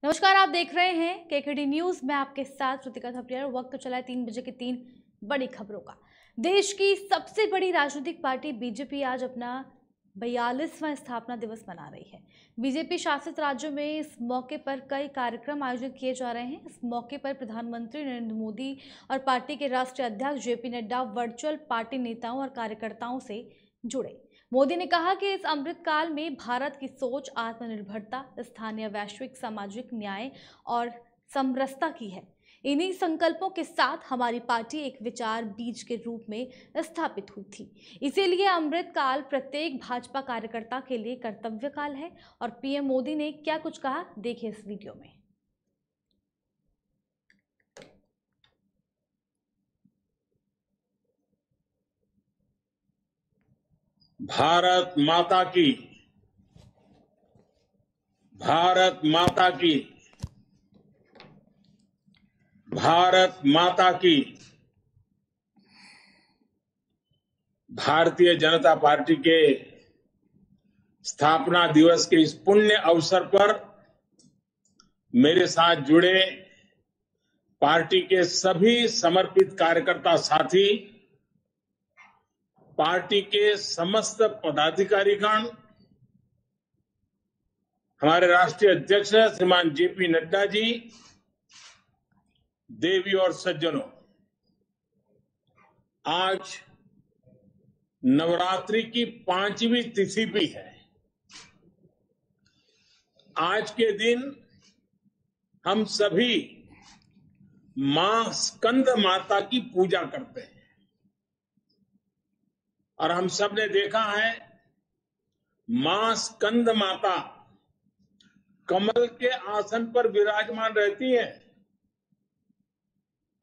नमस्कार, आप देख रहे हैं केकेडी न्यूज। मैं आपके साथ श्रुतिका थपलियाल। वक्त तो चला है 3 बजे की 3 बड़ी खबरों का। देश की सबसे बड़ी राजनीतिक पार्टी बीजेपी आज अपना 42वां स्थापना दिवस मना रही है। बीजेपी शासित राज्यों में इस मौके पर कई कार्यक्रम आयोजित किए जा रहे हैं। इस मौके पर प्रधानमंत्री नरेंद्र मोदी और पार्टी के राष्ट्रीय अध्यक्ष जेपी नड्डा वर्चुअल पार्टी नेताओं और कार्यकर्ताओं से जुड़े। मोदी ने कहा कि इस अमृत काल में भारत की सोच आत्मनिर्भरता, स्थानीय, वैश्विक, सामाजिक न्याय और समरसता की है। इन्हीं संकल्पों के साथ हमारी पार्टी एक विचार बीज के रूप में स्थापित हुई थी। इसीलिए अमृत काल प्रत्येक भाजपा कार्यकर्ता के लिए कर्तव्य काल है। और पीएम मोदी ने क्या कुछ कहा, देखिए इस वीडियो में। भारत माता की, भारत माता की, भारत माता की। भारतीय जनता पार्टी के स्थापना दिवस के इस पुण्य अवसर पर मेरे साथ जुड़े पार्टी के सभी समर्पित कार्यकर्ता साथी, पार्टी के समस्त पदाधिकारीगण, हमारे राष्ट्रीय अध्यक्ष श्रीमान जेपी नड्डा जी, देवी और सज्जनों, आज नवरात्रि की 5वीं तिथि भी है। आज के दिन हम सभी मां स्कंद माता की पूजा करते हैं और हम सब ने देखा है मां स्कंद माता कमल के आसन पर विराजमान रहती है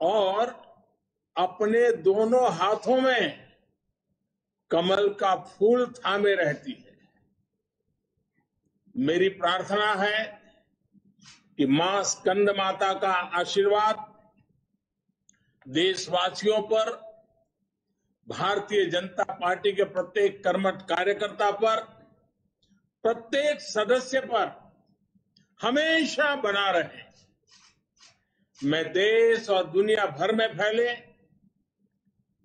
और अपने दोनों हाथों में कमल का फूल थामे रहती है। मेरी प्रार्थना है कि मां स्कंद माता का आशीर्वाद देशवासियों पर, भारतीय जनता पार्टी के प्रत्येक कर्मठ कार्यकर्ता पर, प्रत्येक सदस्य पर हमेशा बना रहे। मैं देश और दुनिया भर में फैले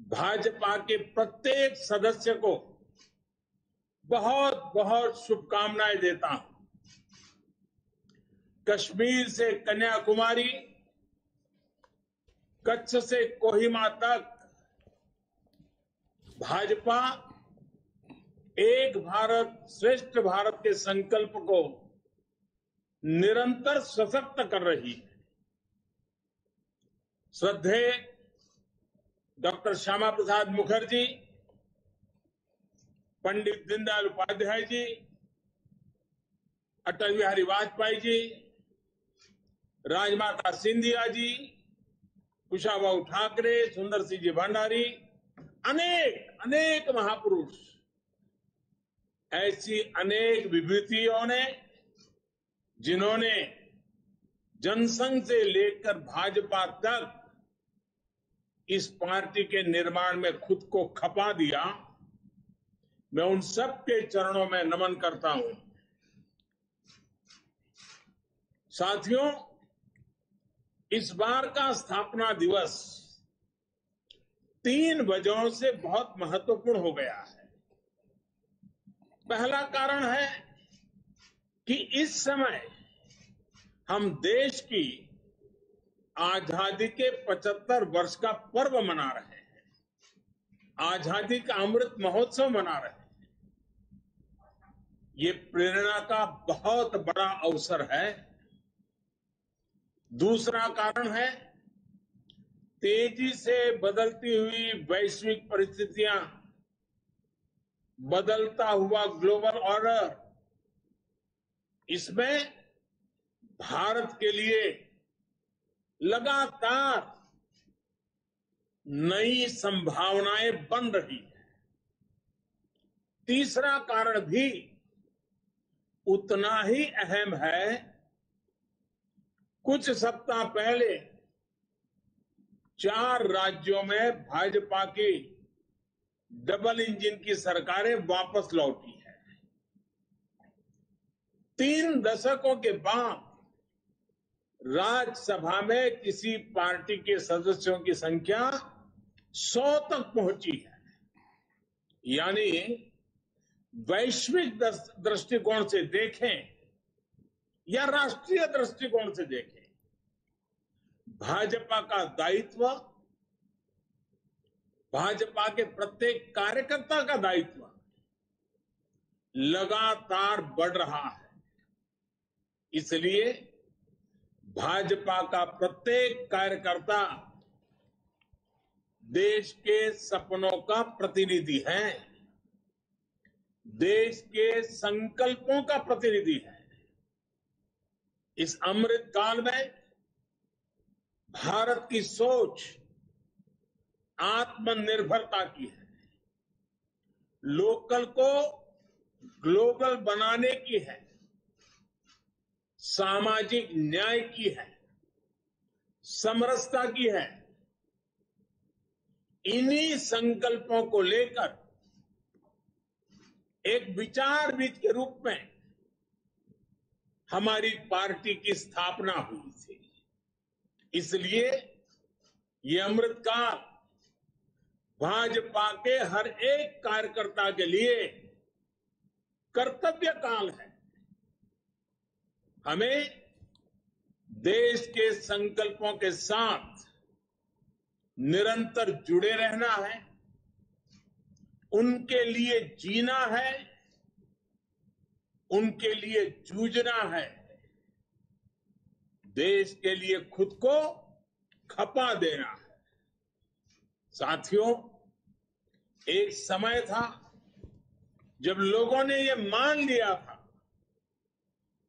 भाजपा के प्रत्येक सदस्य को बहुत बहुत शुभकामनाएं देता हूं। कश्मीर से कन्याकुमारी, कच्छ से कोहिमा तक भाजपा एक भारत श्रेष्ठ भारत के संकल्प को निरंतर सशक्त कर रही है। श्रद्धेय डॉक्टर श्यामा प्रसाद मुखर्जी, पंडित दीनदयाल उपाध्याय जी, अटल बिहारी वाजपेयी जी, राजमाता सिंधिया जी, कुशाभाऊ ठाकरे, सुंदर सिंह जी भंडारी, अनेक अनेक महापुरुष, ऐसी अनेक विभूतियों ने जिन्होंने जनसंघ से लेकर भाजपा तक इस पार्टी के निर्माण में खुद को खपा दिया, मैं उन सब के चरणों में नमन करता हूं। साथियों, इस बार का स्थापना दिवस 3 वजहों से बहुत महत्वपूर्ण हो गया है। पहला कारण है कि इस समय हम देश की आजादी के 75 वर्ष का पर्व मना रहे हैं, आजादी का अमृत महोत्सव मना रहे हैं। ये प्रेरणा का बहुत बड़ा अवसर है। दूसरा कारण है तेजी से बदलती हुई वैश्विक परिस्थितियां, बदलता हुआ ग्लोबल ऑर्डर। इसमें भारत के लिए लगातार नई संभावनाएं बन रही है। तीसरा कारण भी उतना ही अहम है। कुछ सप्ताह पहले 4 राज्यों में भाजपा की डबल इंजन की सरकारें वापस लौटी है। 3 दशकों के बाद राज्यसभा में किसी पार्टी के सदस्यों की संख्या 100 तक पहुंची है। यानी वैश्विक दृष्टिकोण से देखें या राष्ट्रीय दृष्टिकोण से देखें, भाजपा का दायित्व, भाजपा के प्रत्येक कार्यकर्ता का दायित्व लगातार बढ़ रहा है। इसलिए भाजपा का प्रत्येक कार्यकर्ता देश के सपनों का प्रतिनिधि है, देश के संकल्पों का प्रतिनिधि है। इस अमृत काल में भारत की सोच आत्मनिर्भरता की है, लोकल को ग्लोबल बनाने की है, सामाजिक न्याय की है, समरसता की है। इन्हीं संकल्पों को लेकर एक विचारविद के रूप में हमारी पार्टी की स्थापना हुई थी। इसलिए ये अमृत काल भाजपा के हर एक कार्यकर्ता के लिए कर्तव्य काल है। हमें देश के संकल्पों के साथ निरंतर जुड़े रहना है, उनके लिए जीना है, उनके लिए जूझना है, देश के लिए खुद को खपा देना है। साथियों, एक समय था जब लोगों ने ये मान लिया था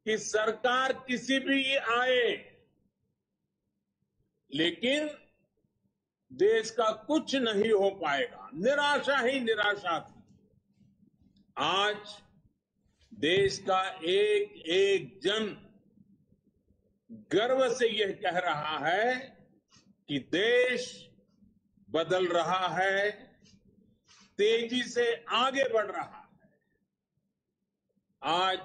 कि सरकार किसी भी आए, लेकिन देश का कुछ नहीं हो पाएगा, निराशा ही निराशा थी। आज देश का एक एक जन गर्व से यह कह रहा है कि देश बदल रहा है, तेजी से आगे बढ़ रहा है। आज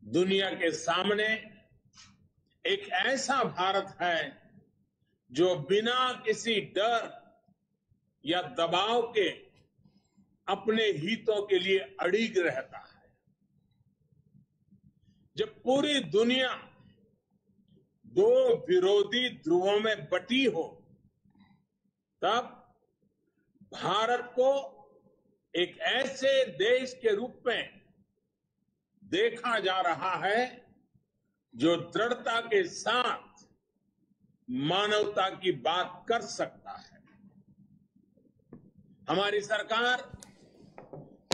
दुनिया के सामने एक ऐसा भारत है जो बिना किसी डर या दबाव के अपने हितों के लिए अड़िग रहता है। जब पूरी दुनिया दो विरोधी ध्रुवों में बटी हो, तब भारत को एक ऐसे देश के रूप में देखा जा रहा है जो दृढ़ता के साथ मानवता की बात कर सकता है। हमारी सरकार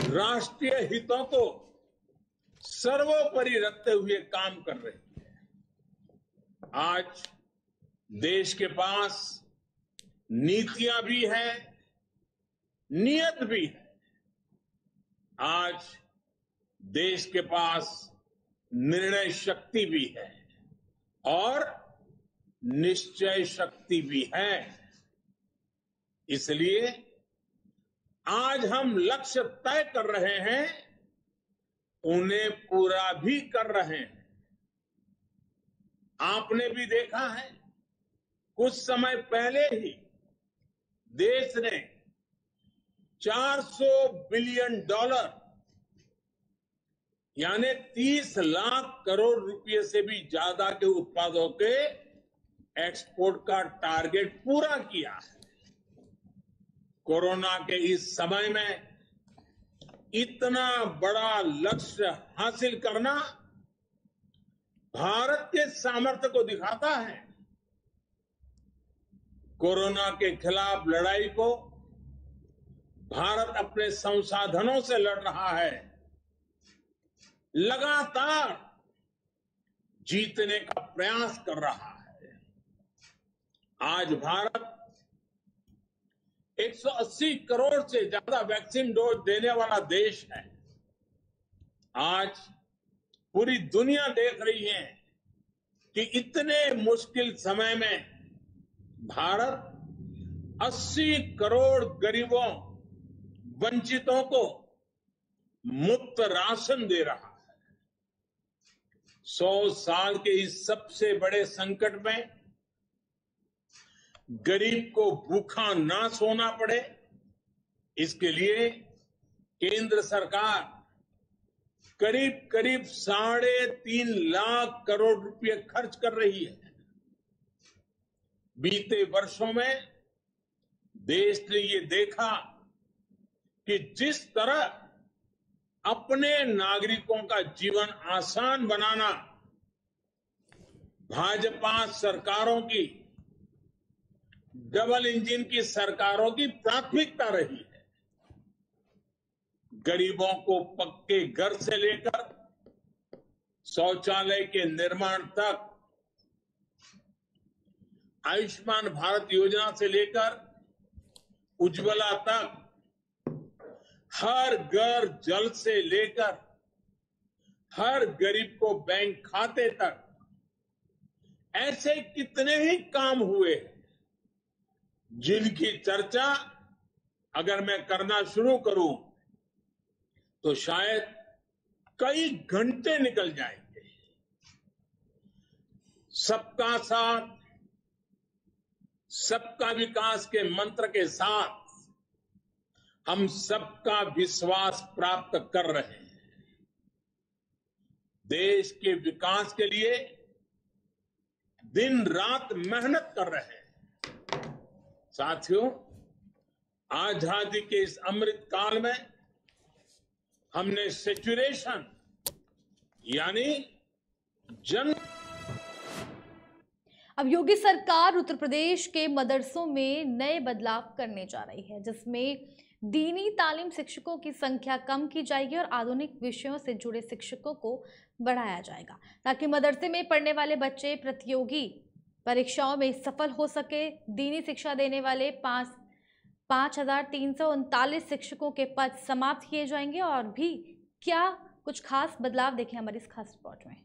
राष्ट्रीय हितों को सर्वोपरि रखते हुए काम कर रही है। आज देश के पास नीतियां भी है, नियत भी है। आज देश के पास निर्णय शक्ति भी है और निश्चय शक्ति भी है। इसलिए आज हम लक्ष्य तय कर रहे हैं, उन्हें पूरा भी कर रहे हैं। आपने भी देखा है, कुछ समय पहले ही देश ने $400 बिलियन यानी 30 लाख करोड़ रुपए से भी ज्यादा के उत्पादों के एक्सपोर्ट का टारगेट पूरा किया है। कोरोना के इस समय में इतना बड़ा लक्ष्य हासिल करना भारत के सामर्थ्य को दिखाता है। कोरोना के खिलाफ लड़ाई को भारत अपने संसाधनों से लड़ रहा है, लगातार जीतने का प्रयास कर रहा है। आज भारत 180 करोड़ से ज्यादा वैक्सीन डोज देने वाला देश है। आज पूरी दुनिया देख रही है कि इतने मुश्किल समय में भारत 80 करोड़ गरीबों, वंचितों को मुफ्त राशन दे रहा है। 100 साल के इस सबसे बड़े संकट में गरीब को भूखा ना सोना पड़े, इसके लिए केंद्र सरकार करीब करीब 3.5 लाख करोड़ रुपए खर्च कर रही है। बीते वर्षों में देश ने ये देखा कि जिस तरह अपने नागरिकों का जीवन आसान बनाना भाजपा सरकारों की, डबल इंजन की सरकारों की प्राथमिकता रही है। गरीबों को पक्के घर से लेकर शौचालय के निर्माण तक, आयुष्मान भारत योजना से लेकर उज्ज्वला तक, हर घर जल से लेकर हर गरीब को बैंक खाते तक, ऐसे कितने ही काम हुए जिनकी चर्चा अगर मैं करना शुरू करूं तो शायद कई घंटे निकल जाएंगे। सबका साथ, सबका विकास के मंत्र के साथ हम सबका विश्वास प्राप्त कर रहे हैं। देश के विकास के लिए दिन रात मेहनत कर रहे हैं। साथियों, आजादी के इस अमृत काल में हमने सेचुरेशन यानी जन अब योगी सरकार उत्तर प्रदेश के मदरसों में नए बदलाव करने जा रही है, जिसमें दीनी तालीम शिक्षकों की संख्या कम की जाएगी और आधुनिक विषयों से जुड़े शिक्षकों को बढ़ाया जाएगा, ताकि मदरसे में पढ़ने वाले बच्चे प्रतियोगी परीक्षाओं में सफल हो सके। दीनी शिक्षा देने वाले 5,339 शिक्षकों के पद समाप्त किए जाएंगे। और भी क्या कुछ खास बदलाव, देखें हमारी इस खास रिपोर्ट में।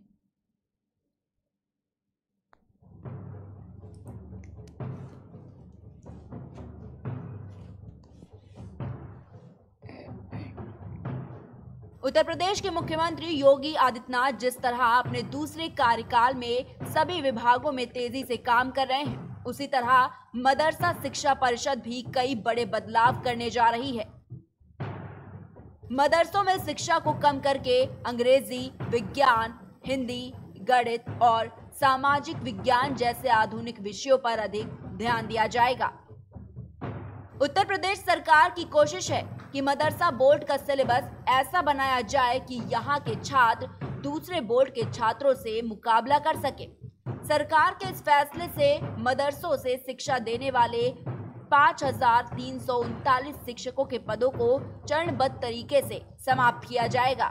उत्तर प्रदेश के मुख्यमंत्री योगी आदित्यनाथ जिस तरह अपने दूसरे कार्यकाल में सभी विभागों में तेजी से काम कर रहे हैं, उसी तरह मदरसा शिक्षा परिषद भी कई बड़े बदलाव करने जा रही है। मदरसों में शिक्षा को कम करके अंग्रेजी, विज्ञान, हिंदी, गणित और सामाजिक विज्ञान जैसे आधुनिक विषयों पर अधिक ध्यान दिया जाएगा। उत्तर प्रदेश सरकार की कोशिश है कि मदरसा बोर्ड का सिलेबस ऐसा बनाया जाए कि यहाँ के छात्र दूसरे बोर्ड के छात्रों से मुकाबला कर सके। सरकार के इस फैसले से मदरसों से शिक्षा देने वाले 5,339 शिक्षकों के पदों को चरणबद्ध तरीके से समाप्त किया जाएगा।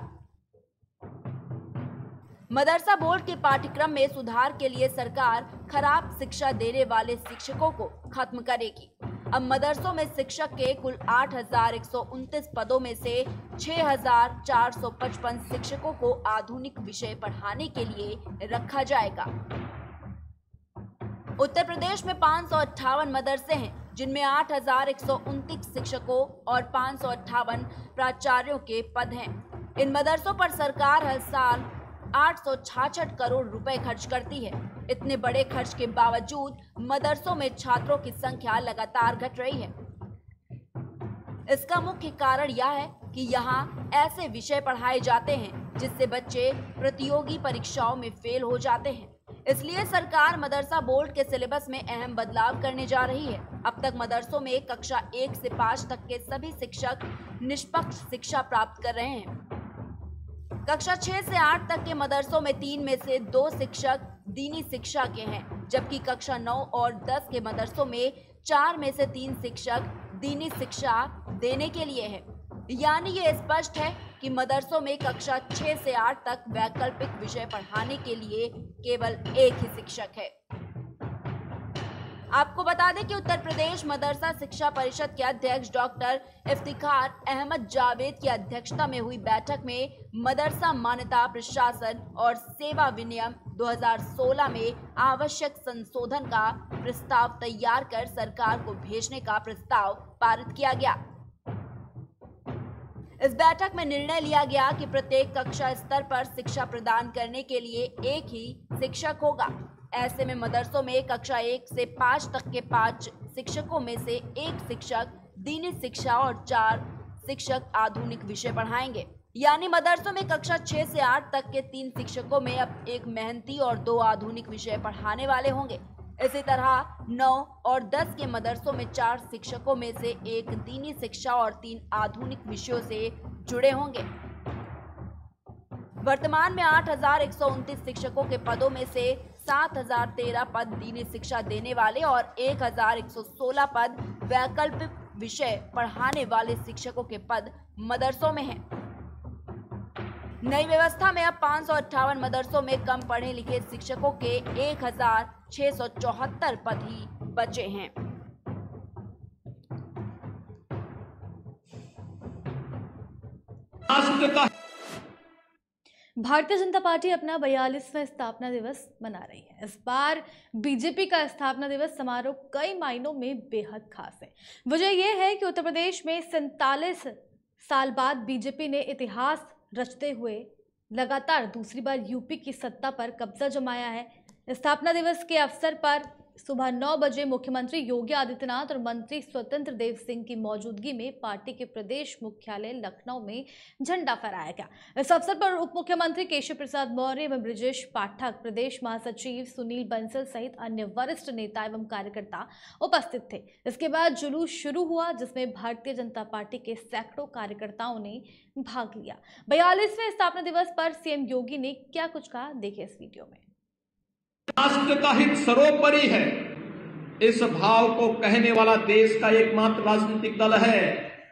मदरसा बोर्ड के पाठ्यक्रम में सुधार के लिए सरकार खराब शिक्षा देने वाले शिक्षकों को खत्म करेगी। अब मदरसों में शिक्षक के कुल 8,129 पदों में से 6,455 शिक्षकों को आधुनिक विषय पढ़ाने के लिए रखा जाएगा। उत्तर प्रदेश में 558 मदरसे हैं, जिनमें 8,129 शिक्षकों और 558 प्राचार्यों के पद हैं। इन मदरसों पर सरकार हर साल 866 करोड़ रुपए खर्च करती है। इतने बड़े खर्च के बावजूद मदरसों में छात्रों की संख्या लगातार घट रही है। इसका मुख्य कारण यह है कि यहाँ ऐसे विषय पढ़ाए जाते हैं जिससे बच्चे प्रतियोगी परीक्षाओं में फेल हो जाते हैं। इसलिए सरकार मदरसा बोर्ड के सिलेबस में अहम बदलाव करने जा रही है। अब तक मदरसों में कक्षा 1 से 5 तक के सभी शिक्षक निष्पक्ष शिक्षा प्राप्त कर रहे हैं। कक्षा 6 से 8 तक के मदरसों में 3 में से 2 शिक्षक दीनी शिक्षा के हैं, जबकि कक्षा 9 और 10 के मदरसों में 4 में से 3 शिक्षक दीनी शिक्षा देने के लिए हैं। यानी ये स्पष्ट है कि मदरसों में कक्षा 6 से 8 तक वैकल्पिक विषय पढ़ाने के लिए केवल एक ही शिक्षक है। आपको बता दें कि उत्तर प्रदेश मदरसा शिक्षा परिषद के अध्यक्ष डॉक्टर इफ्तिखार अहमद जावेद की अध्यक्षता में हुई बैठक में मदरसा मान्यता प्रशासन और सेवा विनियम 2016 में आवश्यक संशोधन का प्रस्ताव तैयार कर सरकार को भेजने का प्रस्ताव पारित किया गया। इस बैठक में निर्णय लिया गया कि प्रत्येक कक्षा स्तर पर शिक्षा प्रदान करने के लिए एक ही शिक्षक होगा। ऐसे में मदरसों में कक्षा 1 से 5 तक के 5 शिक्षकों में से 1 शिक्षक दीनी शिक्षा और 4 शिक्षक आधुनिक विषय पढ़ाएंगे। यानी मदरसों में कक्षा 6 से 8 तक के 3 शिक्षकों में अब 1 मेहनती और 2 आधुनिक विषय पढ़ाने वाले होंगे। इसी तरह 9 और 10 के मदरसों में 4 शिक्षकों में से 1 दीनी शिक्षा और 3 आधुनिक विषयों से जुड़े होंगे। वर्तमान में 8,129 शिक्षकों के पदों में से 7,013 पद दीनी शिक्षा देने वाले और 1,116 पद वैकल्पिक विषय पढ़ाने वाले शिक्षकों के पद मदरसों में हैं। नई व्यवस्था में अब 558 मदरसों में कम पढ़े लिखे शिक्षकों के 1,674 पद ही बचे हैं। भारतीय जनता पार्टी अपना 42वां स्थापना दिवस मना रही है। इस बार बीजेपी का स्थापना दिवस समारोह कई मायनों में बेहद खास है। वजह यह है कि उत्तर प्रदेश में 47 साल बाद बीजेपी ने इतिहास रचते हुए लगातार दूसरी बार यूपी की सत्ता पर कब्जा जमाया है। स्थापना दिवस के अवसर पर सुबह 9 बजे मुख्यमंत्री योगी आदित्यनाथ और मंत्री स्वतंत्र देव सिंह की मौजूदगी में पार्टी के प्रदेश मुख्यालय लखनऊ में झंडा फहराया गया। इस अवसर पर उप मुख्यमंत्री केशव प्रसाद मौर्य एवं ब्रजेश पाठक, प्रदेश महासचिव सुनील बंसल सहित अन्य वरिष्ठ नेता एवं कार्यकर्ता उपस्थित थे। इसके बाद जुलूस शुरू हुआ, जिसमें भारतीय जनता पार्टी के सैकड़ों कार्यकर्ताओं ने भाग लिया। 42वें स्थापना दिवस पर सीएम योगी ने क्या कुछ कहा, देखिए इस वीडियो में। राष्ट्र का हित सर्वोपरि है, इस भाव को कहने वाला देश का एकमात्र राजनीतिक दल है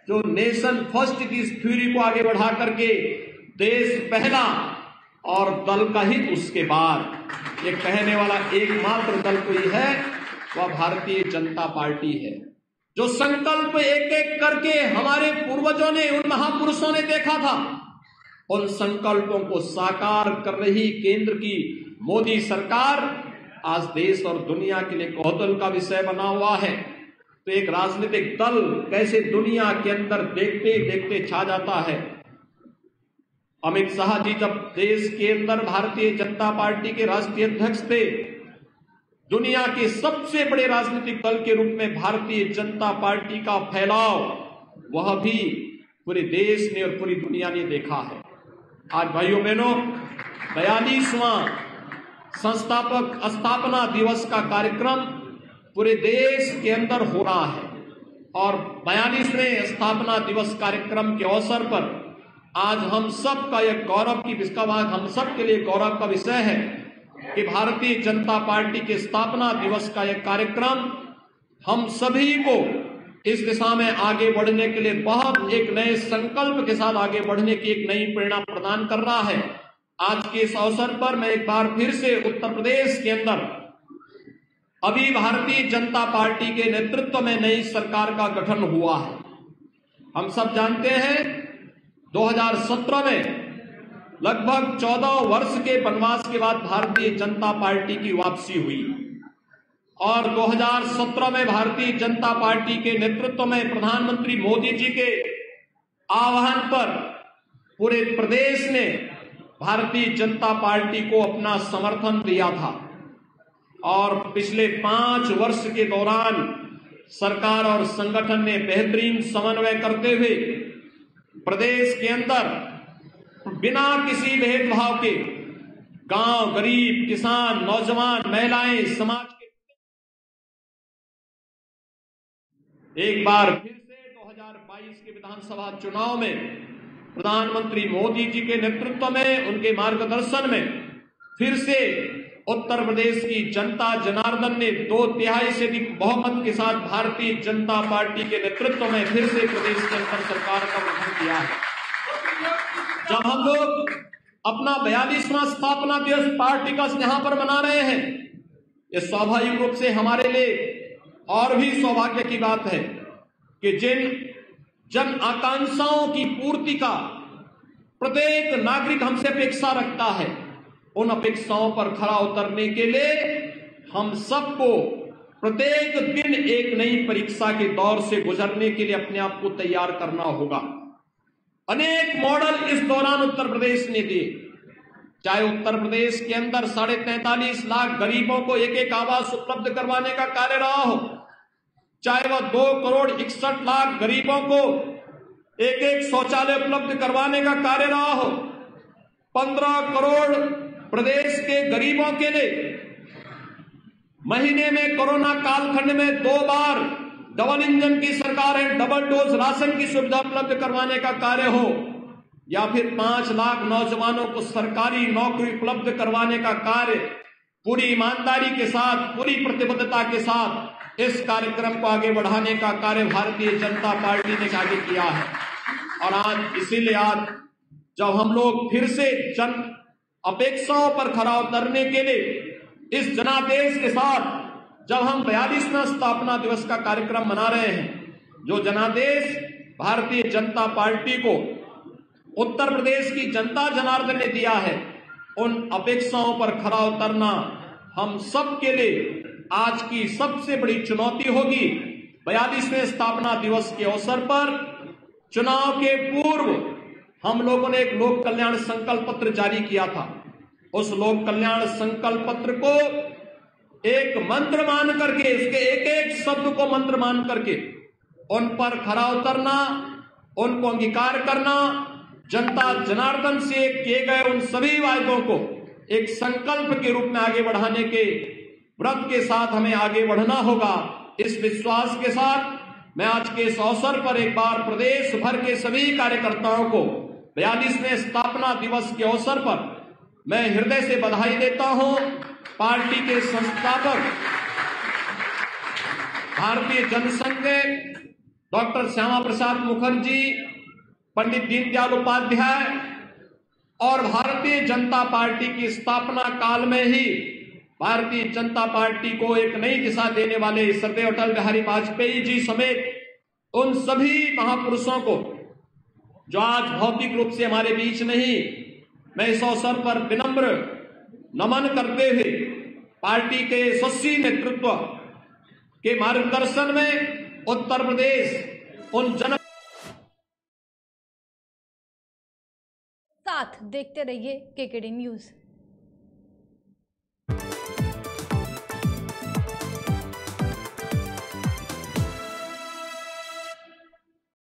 जो नेशन फर्स्ट की इस थ्योरी को आगे बढ़ा करके देश पहला और दल का हित उसके बाद ये कहने वाला एकमात्र दल कोई है, वह भारतीय जनता पार्टी है। जो संकल्प एक एक करके हमारे पूर्वजों ने, उन महापुरुषों ने देखा था, उन संकल्पों को साकार कर रही केंद्र की मोदी सरकार आज देश और दुनिया के लिए कौतूहल का विषय बना हुआ है। तो एक राजनीतिक दल कैसे दुनिया के अंदर देखते देखते छा जाता है। अमित शाह जी जब देश के अंदर भारतीय जनता पार्टी के राष्ट्रीय अध्यक्ष थे, दुनिया के सबसे बड़े राजनीतिक दल के रूप में भारतीय जनता पार्टी का फैलाव वह भी पूरे देश ने और पूरी दुनिया ने देखा है। आज भाइयों बहनों, 42वां संस्थापक स्थापना दिवस का कार्यक्रम पूरे देश के अंदर हो रहा है और 42वें स्थापना दिवस कार्यक्रम के अवसर पर आज हम सब का यह गौरव की हम सब के लिए गौरव का विषय है कि भारतीय जनता पार्टी के स्थापना दिवस का यह कार्यक्रम हम सभी को इस दिशा में आगे बढ़ने के लिए बहुत एक नए संकल्प के साथ आगे बढ़ने की एक नई प्रेरणा प्रदान कर रहा है। आज के इस अवसर पर मैं एक बार फिर से उत्तर प्रदेश के अंदर अभी भारतीय जनता पार्टी के नेतृत्व में नई सरकार का गठन हुआ है। हम सब जानते हैं 2017 में लगभग 14 वर्ष के वनवास के बाद भारतीय जनता पार्टी की वापसी हुई और 2017 में भारतीय जनता पार्टी के नेतृत्व में प्रधानमंत्री मोदी जी के आह्वान पर पूरे प्रदेश ने भारतीय जनता पार्टी को अपना समर्थन दिया था और पिछले 5 वर्ष के दौरान सरकार और संगठन ने बेहतरीन समन्वय करते हुए प्रदेश के अंदर बिना किसी भेदभाव के गांव, गरीब, किसान, नौजवान, महिलाएं, समाज के एक बार फिर से 2022 के विधानसभा चुनाव में प्रधानमंत्री मोदी जी के नेतृत्व में, उनके मार्गदर्शन में फिर से उत्तर प्रदेश की जनता जनार्दन ने 2/3 से अधिक बहुमत के साथ भारतीय जनता पार्टी के नेतृत्व में फिर से प्रदेश के अंदर सरकार का गठन किया है। जब हम लोग अपना 42वां स्थापना दिवस पार्टी का यहां पर मना रहे हैं, ये स्वाभाविक रूप से हमारे लिए और भी सौभाग्य की बात है कि जिन जन आकांक्षाओं की पूर्ति का प्रत्येक नागरिक हमसे अपेक्षा रखता है, उन अपेक्षाओं पर खरा उतरने के लिए हम सबको प्रत्येक दिन एक नई परीक्षा के दौर से गुजरने के लिए अपने आप को तैयार करना होगा। अनेक मॉडल इस दौरान उत्तर प्रदेश ने दिए। चाहे उत्तर प्रदेश के अंदर 43.5 लाख गरीबों को एक एक आवास उपलब्ध करवाने का कार्य रहा हो, चाहे वह 2,61,00,000 गरीबों को एक एक शौचालय उपलब्ध करवाने का कार्य रहा हो, 15 करोड़ प्रदेश के गरीबों के लिए महीने में कोरोना कालखंड में 2 बार डबल इंजन की सरकार है, डबल डोज राशन की सुविधा उपलब्ध करवाने का कार्य हो, या फिर 5 लाख नौजवानों को सरकारी नौकरी उपलब्ध करवाने का कार्य पूरी ईमानदारी के साथ, पूरी प्रतिबद्धता के साथ इस कार्यक्रम को आगे बढ़ाने का कार्य भारतीय जनता पार्टी ने आगे किया है। और आज इसीलिए आज जब हम लोग फिर से जन अपेक्षाओं पर खरा उतरने के लिए इस जनादेश के साथ जब हम 42वां स्थापना दिवस का कार्यक्रम मना रहे हैं, जो जनादेश भारतीय जनता पार्टी को उत्तर प्रदेश की जनता जनार्दन ने दिया है, उन अपेक्षाओं पर खरा उतरना हम सब के लिए आज की सबसे बड़ी चुनौती होगी। 42वें स्थापना दिवस के अवसर पर चुनाव के पूर्व हम लोगों ने एक लोक कल्याण संकल्प पत्र जारी किया था। उस लोक कल्याण संकल्प पत्र को एक मंत्र मान करके, उसके एक एक शब्द को मंत्र मान करके उन पर खरा उतरना, उनको अंगीकार करना, जनता जनार्दन से किए गए उन सभी वायदों को एक संकल्प के रूप में आगे बढ़ाने के व्रत के साथ हमें आगे बढ़ना होगा। इस विश्वास के साथ मैं आज के इस अवसर पर एक बार प्रदेश भर के सभी कार्यकर्ताओं को 42वें स्थापना दिवस के अवसर पर मैं हृदय से बधाई देता हूं। पार्टी के संस्थापक भारतीय जनसंघ डॉक्टर श्यामा प्रसाद मुखर्जी, पंडित दीनदयाल उपाध्याय और भारतीय जनता पार्टी की स्थापना काल में ही भारतीय जनता पार्टी को एक नई दिशा देने वाले श्रद्धेय अटल बिहारी वाजपेयी जी समेत उन सभी महापुरुषों को जो आज भौतिक रूप से हमारे बीच नहीं, मैं इस अवसर पर विनम्र नमन करते हुए पार्टी के यशस्वी नेतृत्व के मार्गदर्शन में उत्तर प्रदेश उन जन साथ देखते रहिए केकेडी न्यूज।